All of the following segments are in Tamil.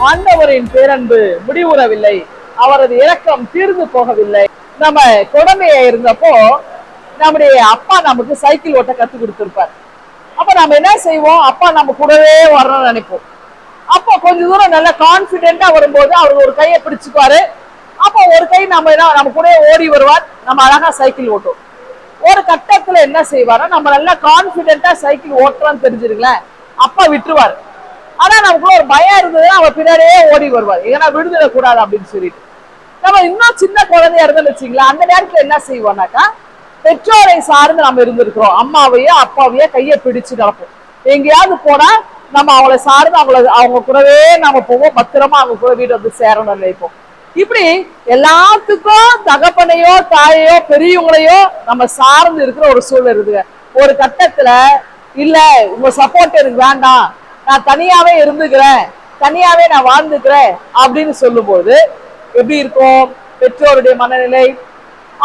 ஆண்டவரின் பேரன்பு முடிவுறவில்லை, அவரது இரக்கம் தீர்ந்து போகவில்லை. நம்ம குழந்தைய இருந்தப்போ நம்முடைய அப்பா நமக்கு சைக்கிள் ஓட்ட கத்து கொடுத்திருப்பார். அப்ப நம்ம என்ன செய்வோம், அப்பா நம்ம கூடவே வரணும்னு நினைப்போம். அப்போ கொஞ்ச தூரம் நல்லா கான்பிடென்டா வரும்போது அவர் ஒரு கையை பிடிச்சுக்குவாரு. அப்போ ஒரு கை நம்ம கூட ஓடி வருவார், நம்ம அழகா சைக்கிள் ஓட்டும். ஒரு கட்டத்துல என்ன செய்வாரோ, நம்ம நல்லா கான்பிடென்டா சைக்கிள் ஓட்டுறோம்னு தெரிஞ்சிருங்களேன், அப்பா விட்டுருவாரு. ஆனா நமக்குள்ள ஒரு பயம் இருந்ததுன்னா அவர் பின்னாடியே ஓடி வருவார், ஏன்னா விடுதலை அப்படின்னு சொல்லிட்டு. நம்ம இன்னும் சின்ன குழந்தையா இருந்தோம்னு வச்சுங்களேன், அந்த நேரத்துல என்ன செய்வோம்னாக்கா, பெற்றோரை சார்ந்து நம்ம இருந்திருக்கிறோம், அம்மாவையோ அப்பாவையோ கையை பிடிச்சு நடப்போம். எங்கேயாவது போனா நம்ம அவங்கள சார்ந்து அவங்க கூடவே நம்ம போவோம், பத்திரமா அவங்க கூட வீடு வந்து சேரணும்னு நினைப்போம். இப்படி எல்லாத்துக்கும் தகப்பனையோ தாயையோ பெரியவங்களையோ நம்ம சார்ந்து இருக்கிற ஒரு சூழல் இருக்குங்க. ஒரு கட்டத்துல இல்ல உங்க சப்போர்ட் எனக்கு வேண்டாம், நான் தனியாவே இருந்துக்கிறேன், தனியாவே நான் வாழ்ந்துக்கிறேன் அப்படின்னு சொல்லும்போது எப்படி இருக்கும் பெற்றோருடைய மனநிலை?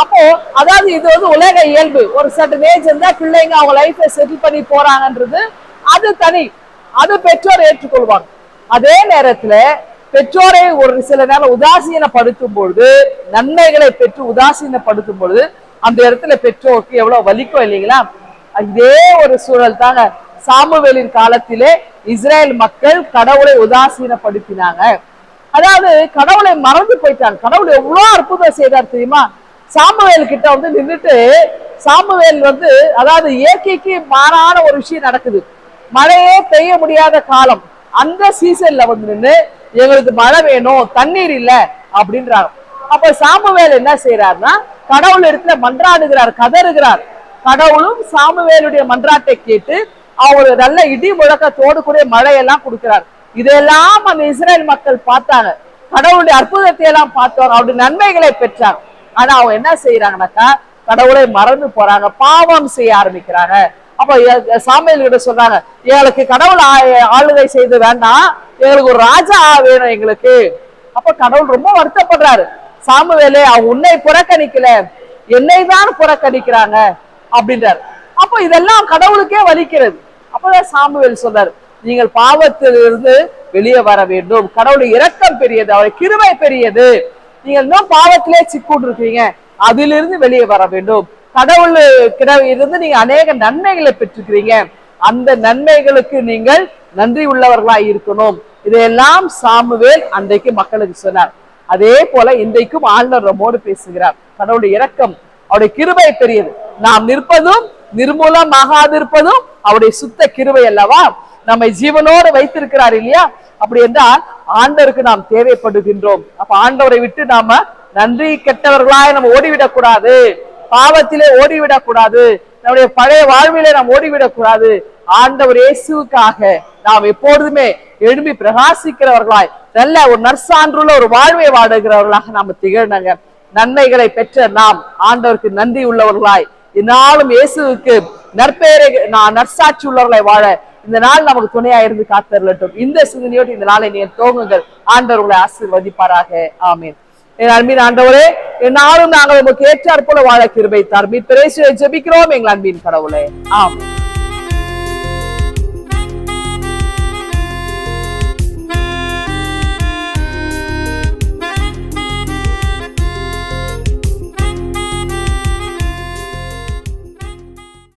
அப்போ அதாவது இது வந்து உலக இயல்பு. ஒரு சர்டன் ஏஜ் இருந்தா பிள்ளைங்க அவங்க லைஃபை செட்டில் பண்ணி போறாங்கன்றது அது தனி, அது பெற்றோர் ஏற்றுக்கொள்வாங்க. அதே நேரத்துல பெற்றோரை ஒரு சில நேரம் உதாசீனப்படுத்தும் பொழுது, நன்மைகளை பெற்று உதாசீனப்படுத்தும் பொழுது அந்த இடத்துல பெற்றோருக்கு எவ்வளவு வலிக்கும் இல்லைங்களா? இதே ஒரு சூழல் தாங்க சாமுவேலின் காலத்திலே இஸ்ரேல் மக்கள் கடவுளை உதாசீனப்படுத்தினாங்க. அதாவது கடவுளை மறந்து போயிட்டாங்க. கடவுள் எவ்வளவு அற்புதம் செய்தார் தெரியுமா? சாமுவேல் கிட்ட வந்து நின்றுட்டு, சாமுவேல் வந்து அதாவது இயற்கைக்கு மாறான ஒரு விஷயம் நடக்குது, மழையே பெய்ய முடியாத காலம், அந்த சீசன்ல வந்து நின்று எங்களுக்கு மழை வேணும், தண்ணீர் இல்ல அப்படின்றாங்க. அப்ப சாமுவேல் என்ன செய்யறாருன்னா, கடவுள் இடத்துல மன்றாடுகிறார், கதறுகிறார். கடவுளும் சாமுவேலுடைய மன்றாட்டை கேட்டு அவர் நல்ல இடி முழக்கத்தோடு கூட மழையெல்லாம் கொடுக்கிறார். இதெல்லாம் அந்த இஸ்ரேல் மக்கள் பார்த்தாங்க, கடவுளுடைய அற்புதத்தை எல்லாம் பார்த்தாங்க, அவருடைய நன்மைகளை பெற்றாங்க. ஆனா அவங்க என்ன செய்யறாங்கன்னாக்கா, கடவுளை மறந்து போறாங்க, பாவம் செய்ய ஆரம்பிக்கிறாங்க. அப்ப சாமுவேல் கிட்ட சொல்றாங்க, எங்களுக்கு கடவுள் ஆளுகை செய்து வேண்டாம், எங்களுக்கு ஒரு ராஜா வேணும் எங்களுக்கு. அப்ப கடவுள் ரொம்ப வருத்தப்படுறாரு. சாமுவேலே, அவங்க உன்னை புறக்கணிக்கல, என்னை தான் புறக்கணிக்கிறாங்க அப்படின்றாரு. அப்ப இதெல்லாம் கடவுளுக்கே வலிக்கிறது. அப்பதான் சாமுவேல் சொல்றாரு, நீங்கள் பாவத்திலிருந்து வெளியே வர வேண்டும், கடவுளுடைய இரக்கம் பெரியது, அவருடைய கிருபை பெரியது, நீங்க இன்னும் பாவத்திலே சிக்கூட்டு இருக்கீங்க, அதிலிருந்து வெளியே வர வேண்டும். கடவுள் இருந்து நீங்க அநேக நன்மைகளை பெற்றுக்கிறீங்க, அந்த நன்மைகளுக்கு நீங்கள் நன்றி உள்ளவர்களாய் இருக்கணும். இதையெல்லாம் சாமுவேல் அன்றைக்கு மக்களுக்கு சொன்னார். அதே போல இன்றைக்கும் ஆண்டவர் நம்மோடு பேசுகிறார். கடவுளுடைய இரக்கம், அவருடைய கிருபை பெரியது. நாம் நிற்பதும் நிர்மூலமாகாதிருப்பதும் அவருடைய சுத்த கிருபை அல்லவா? நம்மை ஜீவனோடு வைத்திருக்கிறார் இல்லையா? அப்படி என்றால் ஆண்டவருக்கு நாம் தேவைப்படுகின்றோம். அப்ப ஆண்டவரை விட்டு நாம நன்றி கெட்டவர்களாய் நம்ம ஓடிவிடக் கூடாது, பாவத்திலே ஓடிவிடக் கூடாது, நம்முடைய பழைய வாழ்விலே நாம் ஓடிவிடக் கூடாது. ஆண்டவர் இயேசுவுக்காக நாம் எப்பொழுதுமே எழும்பி பிரகாசிக்கிறவர்களாய், நல்ல ஒரு நற்சான்றுள்ள ஒரு வாழ்வை வாடுகிறவர்களாக நாம திகழ்ந்தாங்க. நன்மைகளை பெற்ற நாம் ஆண்டவருக்கு நன்றி உள்ளவர்களாய் இந்நாளும் இயேசுவுக்கு நற்பெயரை நற்சாட்சி உள்ளவர்களை வாழ இந்த நாள் நமக்கு துணையா இருந்து காத்தரலட்டும். இந்த சிந்தனையோடு இந்த நாளை நீ தோங்குங்கள். ஆண்டவர்களை ஆசீர்வதிப்பாராக. ஆமீன். என் அன்பின் ஆண்டவரே, என்னாலும் நாங்கள் உமக்கு ஏற்றாற் போல வாழ கிருபை தார். மீட்பரேசுவை ஜெபிக்கிறோம் எங்கள் அன்பின் கடவுளே. ஆமென்.